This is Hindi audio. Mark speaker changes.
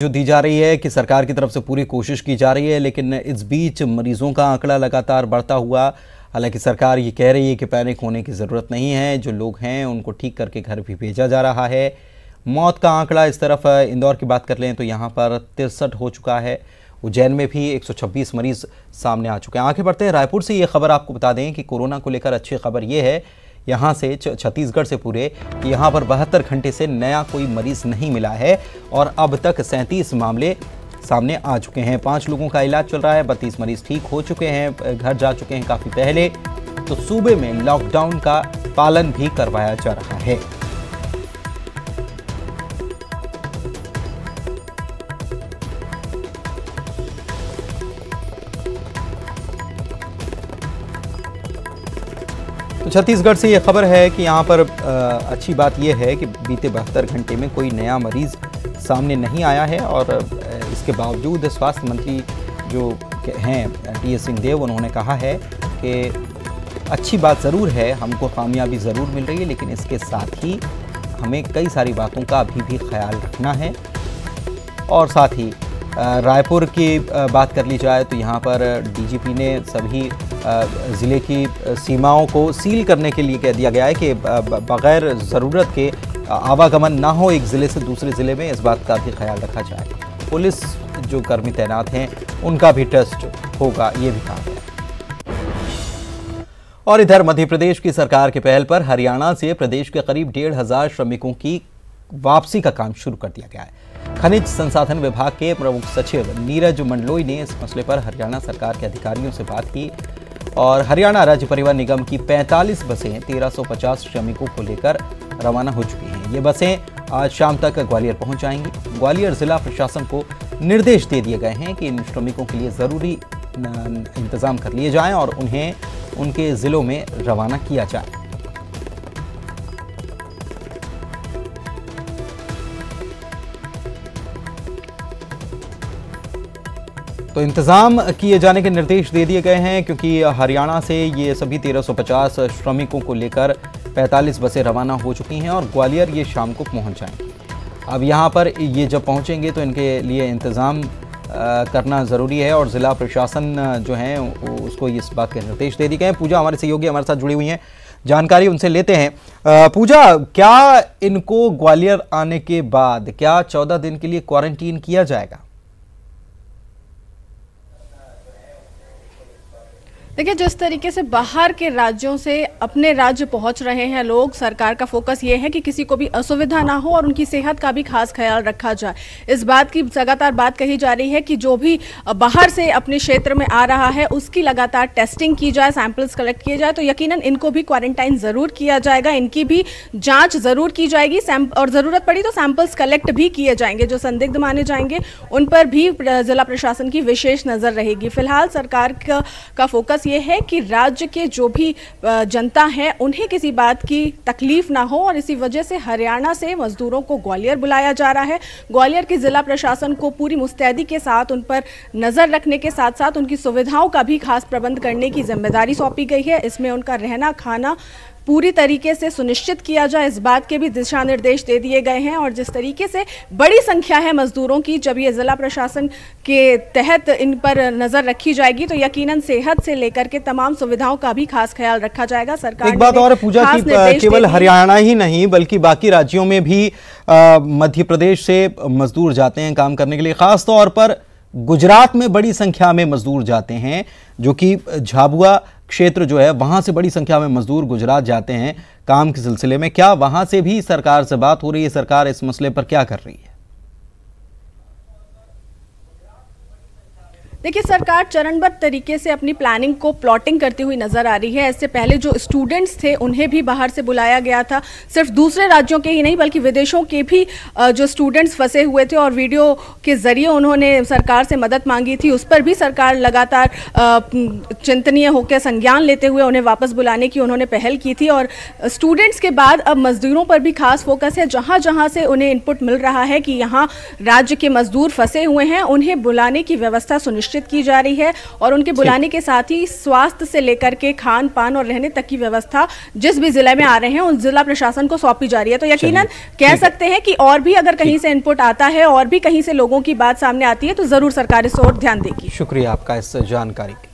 Speaker 1: जो दी जा रही है कि सरकार की तरफ से पूरी कोशिश की जा रही है, लेकिन इस बीच मरीजों का आंकड़ा लगातार बढ़ता हुआ। हालांकि सरकार ये कह रही है कि पैनिक होने की ज़रूरत नहीं है, जो लोग हैं उनको ठीक करके घर भी भेजा जा रहा है। मौत का आंकड़ा इस तरफ इंदौर की बात कर लें तो यहाँ पर 63 हो चुका है। उज्जैन में भी 126 मरीज सामने आ चुके हैं। आगे बढ़ते हैं रायपुर से। ये खबर आपको बता दें कि कोरोना को लेकर अच्छी खबर ये है यहाँ से छत्तीसगढ़ से पूरे कि यहाँ पर 72 घंटे से नया कोई मरीज नहीं मिला है और अब तक 37 मामले सामने आ चुके हैं। 5 लोगों का इलाज चल रहा है, 32 मरीज ठीक हो चुके हैं, घर जा चुके हैं काफ़ी पहले। तो सूबे में लॉकडाउन का पालन भी करवाया जा रहा है। तो छत्तीसगढ़ से ये खबर है कि यहाँ पर अच्छी बात यह है कि बीते 72 घंटे में कोई नया मरीज सामने नहीं आया है और इसके बावजूद स्वास्थ्य मंत्री जो हैं टी.एस. सिंहदेव, उन्होंने कहा है कि अच्छी बात ज़रूर है, हमको कामयाबी ज़रूर मिल रही है, लेकिन इसके साथ ही हमें कई सारी बातों का अभी भी ख्याल रखना है। और साथ ही रायपुर की बात कर ली जाए तो यहाँ पर डीजीपी ने सभी ज़िले की सीमाओं को सील करने के लिए कह दिया गया है कि बग़ैर ज़रूरत के आवागमन ना हो एक ज़िले से दूसरे ज़िले में, इस बात का भी ख्याल रखा जाए। पुलिस जो कर्मी तैनात हैं उनका भी टेस्ट होगा, ये भी कहा गया। और इधर मध्य प्रदेश की सरकार के पहल पर हरियाणा से प्रदेश के करीब 1,500 श्रमिकों की वापसी का काम शुरू कर दिया गया है। खनिज संसाधन विभाग के प्रमुख सचिव नीरज मंडलोई ने इस मसले पर हरियाणा सरकार के अधिकारियों से बात की और हरियाणा राज्य परिवहन निगम की 45 बसें 1,350 श्रमिकों को लेकर रवाना हो चुकी हैं। ये बसें आज शाम तक ग्वालियर पहुंच जाएंगी। ग्वालियर जिला प्रशासन को निर्देश दे दिए गए हैं कि इन श्रमिकों के लिए ज़रूरी इंतजाम कर लिए जाएं और उन्हें उनके ज़िलों में रवाना किया जाए। तो इंतज़ाम किए जाने के निर्देश दे दिए गए हैं क्योंकि हरियाणा से ये सभी 1,350 श्रमिकों को लेकर 45 बसें रवाना हो चुकी हैं और ग्वालियर ये शाम को पहुंच जाएंगी। अब यहाँ पर ये जब पहुंचेंगे तो इनके लिए इंतज़ाम करना ज़रूरी है और ज़िला प्रशासन जो है उसको इस बात के निर्देश दे दिए गए हैं। पूजा हमारे सहयोगी हमारे साथ जुड़ी हुई हैं, जानकारी उनसे लेते हैं। पूजा, क्या इनको ग्वालियर आने के बाद क्या 14 दिन के लिए क्वारंटीन किया जाएगा?
Speaker 2: देखिए, जिस तरीके से बाहर के राज्यों से अपने राज्य पहुंच रहे हैं लोग, सरकार का फोकस ये है कि किसी को भी असुविधा ना हो और उनकी सेहत का भी खास ख्याल रखा जाए। इस बात की लगातार बात कही जा रही है कि जो भी बाहर से अपने क्षेत्र में आ रहा है उसकी लगातार टेस्टिंग की जाए, सैंपल्स कलेक्ट किए जाए। तो यकीनन इनको भी क्वारंटाइन ज़रूर किया जाएगा, इनकी भी जाँच ज़रूर की जाएगी और ज़रूरत पड़ी तो सैंपल्स कलेक्ट भी किए जाएंगे। जो संदिग्ध माने जाएंगे उन पर भी जिला प्रशासन की विशेष नज़र रहेगी। फिलहाल सरकार का फोकस ये है कि राज्य के जो भी जनता है उन्हें किसी बात की तकलीफ ना हो और इसी वजह से हरियाणा से मजदूरों को ग्वालियर बुलाया जा रहा है। ग्वालियर की जिला प्रशासन को पूरी मुस्तैदी के साथ उन पर नज़र रखने के साथ साथ उनकी सुविधाओं का भी खास प्रबंध करने की जिम्मेदारी सौंपी गई है। इसमें उनका रहना खाना पूरी तरीके से सुनिश्चित किया जाए, इस बात के भी दिशा निर्देश दे दिए गए हैं। और जिस तरीके से बड़ी संख्या है मजदूरों की, जब ये जिला प्रशासन के तहत इन पर नजर रखी जाएगी तो यकीनन सेहत से लेकर के तमाम सुविधाओं का भी खास ख्याल रखा जाएगा। सरकार
Speaker 1: एक बात और पूजा की केवल हरियाणा ही नहीं बल्कि बाकी राज्यों में भी मध्य प्रदेश से मजदूर जाते हैं काम करने के लिए। खास तौर पर गुजरात में बड़ी संख्या में मजदूर जाते हैं, जो कि झाबुआ क्षेत्र जो है वहां से बड़ी संख्या में मजदूर गुजरात जाते हैं काम के सिलसिले में। क्या वहां से भी सरकार से बात हो रही है? सरकार इस मसले पर क्या कर रही है?
Speaker 2: देखिए, सरकार चरणबद्ध तरीके से अपनी प्लानिंग को प्लॉटिंग करती हुई नजर आ रही है। इससे पहले जो स्टूडेंट्स थे उन्हें भी बाहर से बुलाया गया था, सिर्फ दूसरे राज्योयों के ही नहीं बल्कि विदेशों के भी जो स्टूडेंट्स फंसे हुए थे और वीडियो के जरिए उन्होंने सरकार से मदद मांगी थी, उस पर भी सरकार लगातार चिंतनीय होकर संज्ञान लेते हुए उन्हें वापस बुलाने की उन्होंने पहल की थी। और स्टूडेंट्स के बाद अब मजदूरों पर भी खास फोकस है। जहाँ जहाँ से उन्हें इनपुट मिल रहा है कि यहाँ राज्य के मजदूर फंसे हुए हैं, उन्हें बुलाने की व्यवस्था सुनिश्चित निश्चित की जा रही है और उनके बुलाने के साथ ही स्वास्थ्य से लेकर के खान पान और रहने तक की व्यवस्था जिस भी जिले में आ रहे हैं उन जिला प्रशासन को सौंपी जा रही है। तो यकीनन कह सकते हैं कि और भी अगर कहीं से इनपुट आता है और भी कहीं से लोगों की बात सामने आती है तो जरूर सरकार इस ओर ध्यान देगी।
Speaker 1: शुक्रिया आपका इस जानकारी के